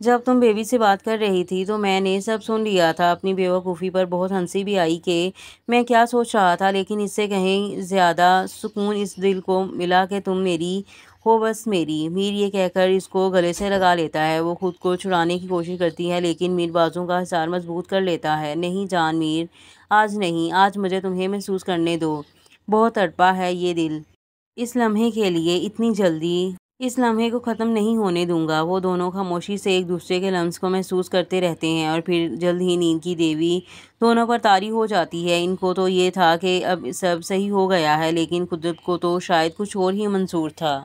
جب تم بیبی سے بات کر رہی تھی تو میں نے سب سن لیا تھا۔ اپنی بیوقوفی پر بہت ہنسی بھی آئی کہ میں کیا سوچ رہا تھا، لیکن اس سے کہیں زیادہ سکون اس دل کو ملا کہ تم میری ہو، بس میری۔ میر یہ کہہ کر اس کو گلے سے لگا لیتا ہے۔ وہ خود کو چھڑانے کی کوشش کرتی ہے لیکن میر بازوؤں کا حصار مضبوط کر لیتا ہے۔ نہیں جان میر، آج نہیں، آج مجھے تمہیں محسوس کرنے دو۔ بہت تڑپا ہے یہ دل اس لمحے کے لیے، اتنی جلدی اس لمحے کو ختم نہیں ہونے دوں گا۔ وہ دونوں خاموشی سے ایک دوسرے کے لمس کو محسوس کرتے رہتے ہیں اور پھر جلد ہی نیند کی دیوی دونوں پر طاری ہو جاتی ہے۔ ان کو تو یہ تھا کہ اب سب صحیح ہو گیا ہے، لیکن قدرت کو تو شاید کچھ اور ہی منظور تھا۔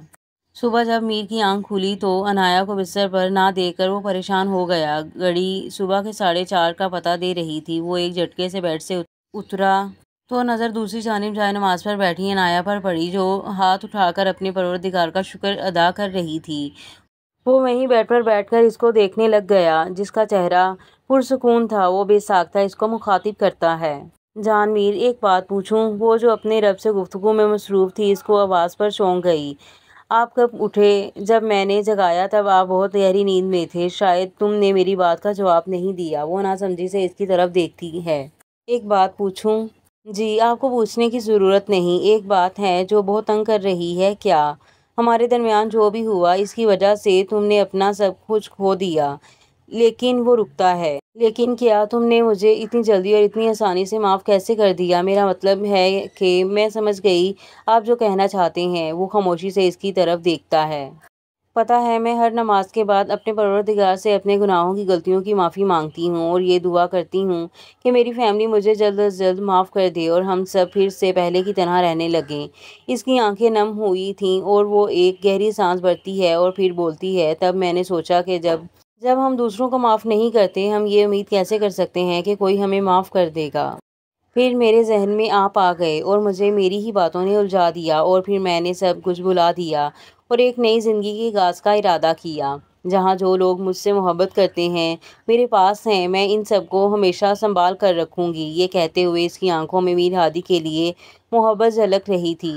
صبح جب میر کی آنکھ کھلی تو عنایا کو بستر پر نہ دیکھ کر وہ پریشان ہو گیا۔ گھڑی صبح کے 4:30 کا پتہ دے رہی تھی۔ وہ ایک جھٹکے سے بیڈ سے اترا تو نظر دوسری جانب جائے نماز پر بیٹھی عنایا پر پڑی، جو ہاتھ اٹھا کر اپنے پروردگار کا شکر ادا کر رہی تھی۔ وہ وہیں بیڈ پر بیٹھ کر اس کو دیکھنے لگ گیا، جس کا چہرہ پرسکون تھا۔ وہ بے ساختہ اس کو مخاطب کرتا ہے۔ جان میر، ایک بات پوچھوں؟ وہ جو اپنے رب سے گفتگو میں مصروف تھی، اس کو آواز پر چونک گئی۔ آپ کب اٹھے؟ جب میں نے جگایا تب آپ بہت گہری نیند میں تھے، شاید تم نے میری بات کا جواب نہیں دیا۔ وہ ناسمجھی سے اس کی طرف دیکھتی ہے۔ ایک بات پوچھوں؟ جی، آپ کو پوچھنے کی ضرورت نہیں۔ ایک بات ہے جو بہت تنگ کر رہی ہے۔ کیا؟ ہمارے درمیان جو بھی ہوا اس کی وجہ سے تم نے اپنا سب کچھ کھو دیا۔ لیکن وہ رکتا ہے۔ لیکن کیا تم نے مجھے اتنی جلدی اور اتنی آسانی سے معاف کیسے کر دیا؟ میرا مطلب ہے کہ میں سمجھ گئی آپ جو کہنا چاہتے ہیں۔ وہ خاموشی سے اس کی طرف دیکھتا ہے۔ پتہ ہے، میں ہر نماز کے بعد اپنے پروردگار سے اپنے گناہوں کی غلطیوں کی معافی مانگتی ہوں اور یہ دعا کرتی ہوں کہ میری فیملی مجھے جلد از جلد معاف کر دے اور ہم سب پھر سے پہلے کی طرح رہنے لگیں۔ اس کی آنکھیں نم ہوئی تھیں اور وہ ایک گہری سانس بھرتی ہے اور پھر بولتی ہے، تب میں نے سوچا کہ جب ہم دوسروں کو معاف نہیں کرتے، ہم یہ امید کیسے کر سکتے ہیں کہ کوئی ہمیں معاف کر دے گا؟ پھر میرے ذہن میں آپ آ گئے اور مجھے میری ہی باتوں نے الجھا دیا اور پھر میں نے سب کچھ بھلا دیا اور ایک نئی زندگی کے آغاز کا ارادہ کیا، جہاں جو لوگ مجھ سے محبت کرتے ہیں میرے پاس ہیں۔ میں ان سب کو ہمیشہ سنبھال کر رکھوں گی۔ یہ کہتے ہوئے اس کی آنکھوں میں میر ہادی کے لیے محبت جھلک رہی تھی،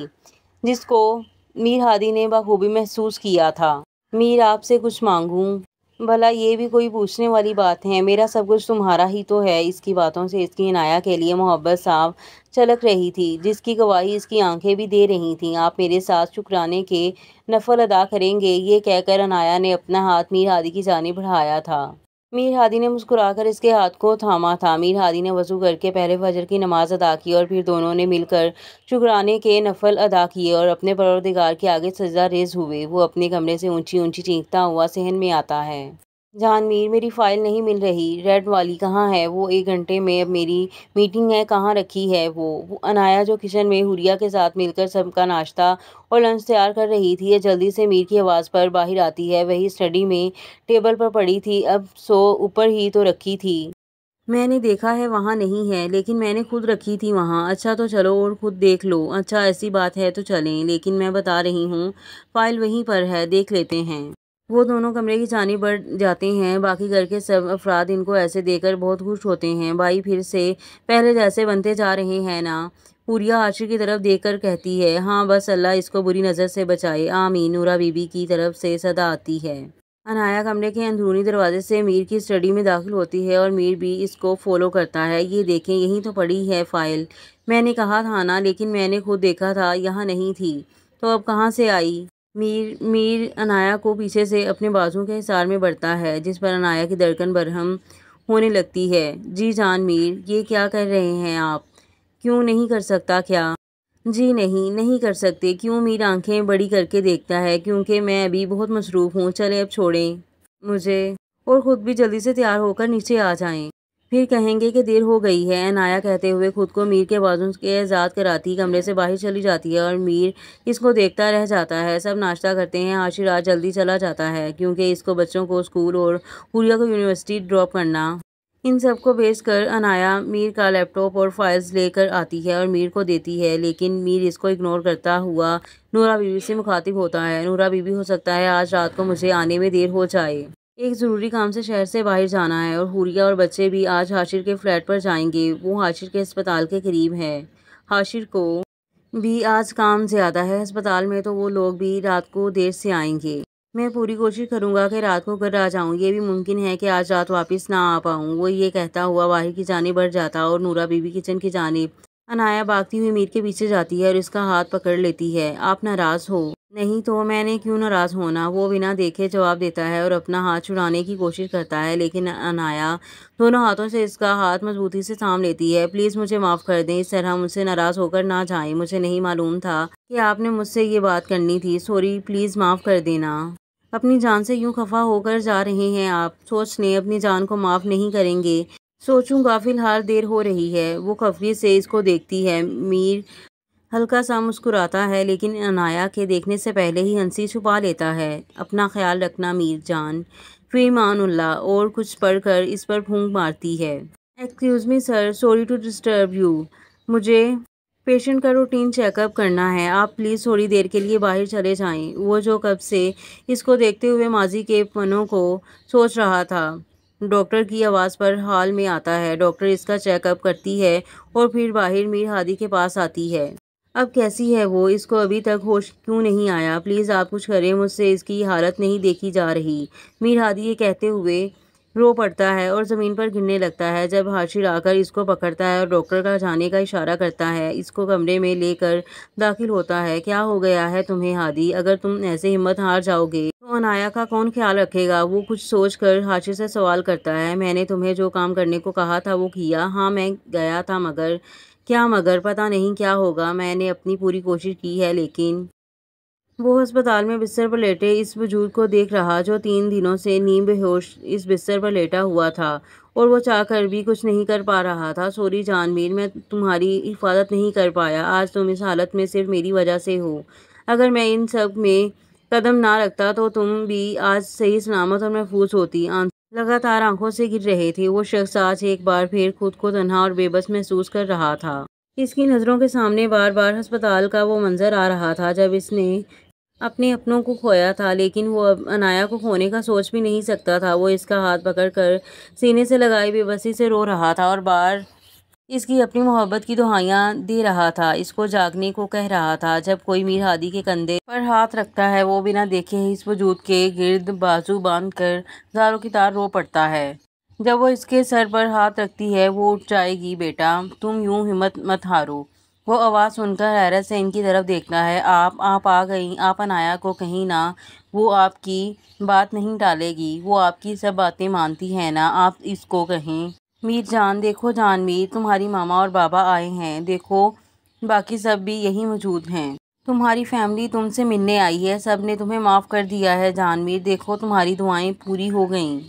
جس کو میر ہادی نے بخوبی محسوس کیا تھا۔ میر، آپ سے کچھ مانگوں؟ بھلا یہ بھی کوئی پوچھنے والی بات ہے؟ میرا سب کچھ تمہارا ہی تو ہے۔ اس کی باتوں سے اس کی عنایا کے لیے محبت صاف چھلک رہی تھی، جس کی گواہی اس کی آنکھیں بھی دے رہی تھیں۔ آپ میرے ساتھ شکرانے کے نفل ادا کریں گے؟ یہ کہہ کر عنایا نے اپنا ہاتھ میر ہادی کی جانب بڑھایا تھا۔ میر ہادی نے مسکرا کر اس کے ہاتھ کو تھاما تھا۔ میر ہادی نے وضو کر کے پہلے فجر کی نماز ادا کی اور پھر دونوں نے مل کر شکرانے کے نفل ادا کیے اور اپنے پروردگار کے آگے سجدہ ریز ہوئے۔ وہ اپنے کمرے سے اونچی اونچی چیختا ہوا صحن میں آتا ہے۔ جان میر، میری فائل نہیں مل رہی، ریڈ والی کہاں ہے؟ وہ 1 گھنٹے میں اب میری میٹنگ ہے، کہاں رکھی ہے وہ؟ عنایا جو کچن میں حوریہ کے ساتھ مل کر سب کا ناشتہ اور لنچ تیار کر رہی تھی، یہ جلدی سے میر کی آواز پر باہر آتی ہے۔ وہی اسٹڈی میں ٹیبل پر پڑی تھی، اب سو اوپر ہی تو رکھی تھی۔ میں نے دیکھا ہے وہاں نہیں ہے، لیکن میں نے خود رکھی تھی وہاں۔ اچھا تو چلو اور خود دیکھ لو۔ اچھا ایسی بات ہے تو چلیں، لیکن میں بتا رہی ہوں فائل وہیں پر ہے، دیکھ لیتے ہیں۔ وہ دونوں کمرے کی جانب بڑھ جاتے ہیں۔ باقی گھر کے سب افراد ان کو ایسے دیکھ کر بہت خوش ہوتے ہیں۔ بھائی پھر سے پہلے جیسے بنتے جا رہے ہیں نا؟ حوریہ حاشر کی طرف دیکھ کر کہتی ہے۔ ہاں، بس اللہ اس کو بری نظر سے بچائے، آمین، نورہ بی بی کی طرف سے صدا آتی ہے۔ عنایا کمرے کے اندرونی دروازے سے میر کی اسٹڈی میں داخل ہوتی ہے اور میر بھی اس کو فالو کرتا ہے۔ یہ دیکھیں، یہیں تو پڑی ہے فائل۔ میں نے کہا تھا نا، لیکن میں نے خود دیکھا تھا یہاں نہیں تھی، تو اب کہاں سے آئی؟ میر عنایا کو پیچھے سے اپنے بازو کے حصار میں بڑھتا ہے، جس پر عنایا کی دھڑکن برہم ہونے لگتی ہے۔ جی جان میر، یہ کیا کر رہے ہیں آپ؟ کیوں نہیں کر سکتا کیا؟ جی نہیں، نہیں کر سکتے۔ کیوں؟ میر آنکھیں بڑی کر کے دیکھتا ہے۔ کیونکہ میں ابھی بہت مصروف ہوں۔ چلیں اب چھوڑیں مجھے، اور خود بھی جلدی سے تیار ہو کر نیچے آ جائیں، پھر کہیں گے کہ دیر ہو گئی ہے۔ عنایا کہتے ہوئے خود کو میر کے بازو کے آزاد کراتی کمرے سے باہر چلی جاتی ہے اور میر اس کو دیکھتا رہ جاتا ہے۔ سب ناشتہ کرتے ہیں۔ حاشر آج جلدی چلا جاتا ہے کیونکہ اس کو بچوں کو اسکول اور حوریہ کو یونیورسٹی ڈراپ کرنا۔ ان سب کو بھیج کر عنایا میر کا لیپ ٹاپ اور فائلز لے کر آتی ہے اور میر کو دیتی ہے، لیکن میر اس کو اگنور کرتا ہوا نورہ بی بی سے مخاطب ہوتا ہے۔ نورہ بی بی، ہو سکتا ہے آج رات کو مجھے آنے میں دیر ہو جائے۔ ایک ضروری کام سے شہر سے باہر جانا ہے اور حوریہ اور بچے بھی آج حاشر کے فلیٹ پر جائیں گے۔ وہ حاشر کے ہسپتال کے قریب ہے۔ حاشر کو بھی آج کام زیادہ ہے ہسپتال میں، تو وہ لوگ بھی رات کو دیر سے آئیں گے۔ میں پوری کوشش کروں گا کہ رات کو گھر آ جاؤں، یہ بھی ممکن ہے کہ آج رات واپس نہ آ پاؤں۔ وہ یہ کہتا ہوا باہر کی جانب بڑھ جاتا اور نورا بی بی کچن کی جانب عنایا بھاگتی ہوئی میر کے پیچھے جاتی ہے اور اس کا ہاتھ پکڑ لیتی ہے۔ آپ ناراض ہو؟ نہیں تو میں نے کیوں ناراض ہونا، وہ بنا دیکھے جواب دیتا ہے اور اپنا ہاتھ چھڑانے کی کوشش کرتا ہے، لیکن عنایا دونوں ہاتھوں سے اس کا ہاتھ مضبوطی سے تھام لیتی ہے۔ پلیز مجھے معاف کر دیں، اس طرح مجھ سے ناراض ہو کر نہ جائیں، مجھے نہیں معلوم تھا کہ آپ نے مجھ سے یہ بات کرنی تھی، سوری، پلیز معاف کر دینا۔ اپنی جان سے یوں خفا ہو کر جا رہے ہیں آپ، سوچ لیں اپنی جان کو معاف نہیں کریں گے۔ سوچوں گا، فی الحال دیر ہو رہی ہے۔ وہ خفگی سے اس کو دیکھتی ہے۔ میر ہلکا سا مسکراتا ہے لیکن عنایا کے دیکھنے سے پہلے ہی ہنسی چھپا لیتا ہے۔ اپنا خیال رکھنا میر جان، فی امان اللہ، اور کچھ پڑھ کر اس پر پھونک مارتی ہے۔ Excuse me sir, sorry to disturb you, مجھے پیشنٹ کا روٹین چیک اپ کرنا ہے، آپ پلیز تھوڑی دیر کے لیے باہر چلے جائیں۔ وہ جو کب سے اس کو دیکھتے ہوئے ماضی کے پنوں کو سوچ رہا تھا، ڈاکٹر کی آواز پر ہال میں آتا ہے۔ ڈاکٹر اس کا چیک اپ کرتی ہے اور پھر باہر میر ہادی کے پاس آتی ہے۔ اب کیسی ہے وہ؟ اس کو ابھی تک ہوش کیوں نہیں آیا؟ پلیز آپ کچھ کریں، مجھ سے اس کی حالت نہیں دیکھی جا رہی۔ میر ہادی یہ کہتے ہوئے رو پڑتا ہے اور زمین پر گرنے لگتا ہے جب ہاشر آ کر اس کو پکڑتا ہے اور ڈاکٹر کا جانے کا اشارہ کرتا ہے، اس کو کمرے میں لے کر داخل ہوتا ہے۔ کیا ہو گیا ہے تمہیں ہادی؟ اگر تم ایسے ہمت ہار جاؤ گے تو عنایا کا کون خیال رکھے گا؟ وہ کچھ سوچ کر ہاشر سے سوال کرتا ہے۔ میں نے تمہیں جو کام کرنے کو کہا تھا وہ کیا؟ ہاں میں گیا تھا، مگر کیا مگر؟ پتہ نہیں کیا ہوگا، میں نے اپنی پوری کوشش کی ہے لیکن وہ ہسپتال میں بستر پر لیٹے اس وجود کو دیکھ رہا جو 3 دنوں سے نیم بے ہوش اس بستر پر لیٹا ہوا تھا اور وہ چاہ کر بھی کچھ نہیں کر پا رہا تھا۔ سوری جان میر، میں تمہاری حفاظت نہیں کر پایا، آج تم اس حالت میں صرف میری وجہ سے ہو۔ اگر میں ان سب میں قدم نہ رکھتا تو تم بھی آج صحیح سلامت اور محفوظ ہوتی۔ لگاتار آنکھوں سے گر رہے تھے۔ وہ شخص آج ایک بار پھر خود کو تنہا اور بے بس محسوس کر رہا تھا۔ اس کی نظروں کے سامنے بار بار ہسپتال کا وہ منظر آ رہا تھا جب اس نے اپنے اپنوں کو کھویا تھا، لیکن وہ اب عنایا کو کھونے کا سوچ بھی نہیں سکتا تھا۔ وہ اس کا ہاتھ پکڑ کر سینے سے لگائی بے بسی سے رو رہا تھا اور بار اس کی اپنی محبت کی دہائیاں دے رہا تھا، اس کو جاگنے کو کہہ رہا تھا۔ جب کوئی میر ہادی کے کندھے پر ہاتھ رکھتا ہے وہ بنا دیکھے ہی اس وجود کے گرد بازو باندھ کر زاروں کی طرح رو پڑتا ہے۔ جب وہ اس کے سر پر ہاتھ رکھتی ہے، وہ اٹھ جائے گی بیٹا، تم یوں ہمت مت ہارو۔ وہ آواز سن کر حیرت سے ان کی طرف دیکھتا ہے۔ آپ آ گئیں، آپ عنایا کو کہیں نا، وہ آپ کی بات نہیں ٹالے گی، وہ آپ کی سب باتیں مانتی ہے نا، آپ اس کو کہیں۔ میر جان دیکھو، جان میر، تمہاری ماما اور بابا آئے ہیں، دیکھو باقی سب بھی یہی موجود ہیں، تمہاری فیملی تم سے ملنے آئی ہے، سب نے تمہیں معاف کر دیا ہے جان میر، دیکھو تمہاری دعائیں پوری ہو گئیں۔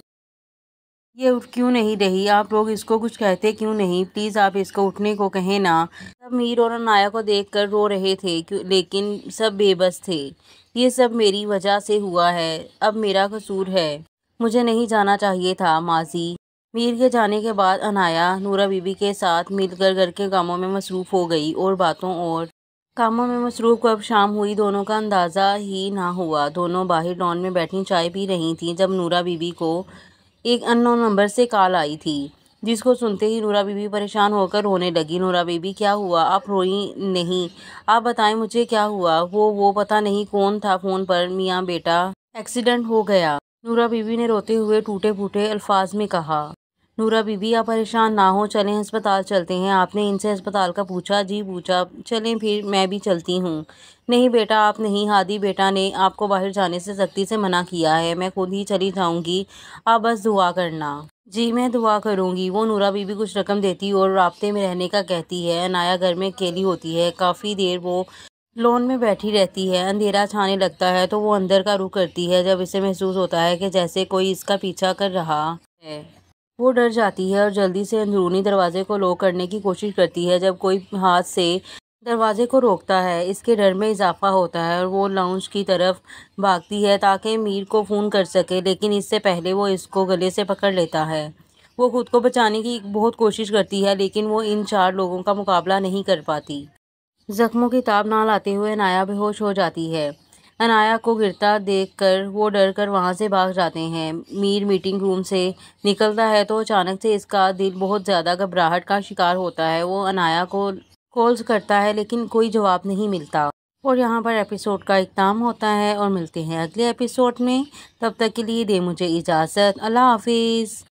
یہ اٹھ کیوں نہیں رہی؟ آپ لوگ اس کو کچھ کہتے کیوں نہیں؟ پلیز آپ اس کو اٹھنے کو کہیں نا۔ سب میر اور عنایا کو دیکھ کر رو رہے تھے لیکن سب بے بس تھے۔ یہ سب میری وجہ سے ہوا ہے، اب میرا قصور ہے، مجھے نہیں جانا چاہیے تھا۔ ماضی میر کے جانے کے بعد عنایا نورا بی بی کے ساتھ مل کر گھر کے کاموں میں مصروف ہو گئی اور باتوں اور کاموں میں مصروف کب شام ہوئی دونوں کا اندازہ ہی نہ ہوا۔ دونوں باہر لان میں بیٹھی چائے پی رہی تھیں جب نورا بی بی کو ایک ان نون نمبر سے کال آئی تھی، جس کو سنتے ہی نورا بی بی پریشان ہو کر رونے لگی۔ نورا بی بی، کیا ہوا؟ آپ روئی نہیں، آپ بتائیں مجھے کیا ہوا؟ وہ پتہ نہیں کون تھا فون پر، میاں بیٹا ایکسیڈنٹ ہو گیا، نورا بی بی نے روتے ہوئے ٹوٹے پھوٹے الفاظ میں کہا۔ نورا بی بی، آپ پریشان نہ ہوں، چلیں ہسپتال چلتے ہیں۔ آپ نے ان سے ہسپتال کا پوچھا؟ جی پوچھا، چلیں پھر میں بھی چلتی ہوں۔ نہیں بیٹا آپ نہیں، ہادی بیٹا نے آپ کو باہر جانے سے سختی سے منع کیا ہے، میں خود ہی چلی جاؤں گی، آپ بس دعا کرنا۔ جی میں دعا کروں گی۔ وہ نورا بی بی کچھ رقم دیتی اور رابطے میں رہنے کا کہتی ہے۔ عنایا گھر میں اکیلی ہوتی ہے، کافی دیر وہ لان میں بیٹھی رہتی ہے۔ اندھیرا چھانے لگتا ہے تو وہ اندر کا رخ کرتی ہے جب اسے محسوس ہوتا ہے کہ جیسے کوئی اس کا پیچھا کر رہا ہے۔ وہ ڈر جاتی ہے اور جلدی سے اندرونی دروازے کو لاک کرنے کی کوشش کرتی ہے جب کوئی ہاتھ سے دروازے کو روکتا ہے۔ اس کے ڈر میں اضافہ ہوتا ہے اور وہ لاؤنج کی طرف بھاگتی ہے تاکہ میر کو فون کر سکے، لیکن اس سے پہلے وہ اس کو گلے سے پکڑ لیتا ہے۔ وہ خود کو بچانے کی بہت کوشش کرتی ہے لیکن وہ ان 4 لوگوں کا مقابلہ نہیں کر پاتی۔ زخموں کی تاب نہ لاتے ہوئے عنایا بے ہوش ہو جاتی ہے۔ عنایا کو گرتا دیکھ کر وہ ڈر کر وہاں سے بھاگ جاتے ہیں۔ میر میٹنگ روم سے نکلتا ہے تو اچانک سے اس کا دل بہت زیادہ گھبراہٹ کا شکار ہوتا ہے۔ وہ عنایا کو کالز کرتا ہے لیکن کوئی جواب نہیں ملتا۔ اور یہاں پر ایپیسوڈ کا اختتام ہوتا ہے اور ملتے ہیں اگلے ایپیسوڈ میں۔ تب تک کے لیے دے مجھے اجازت۔ اللہ حافظ۔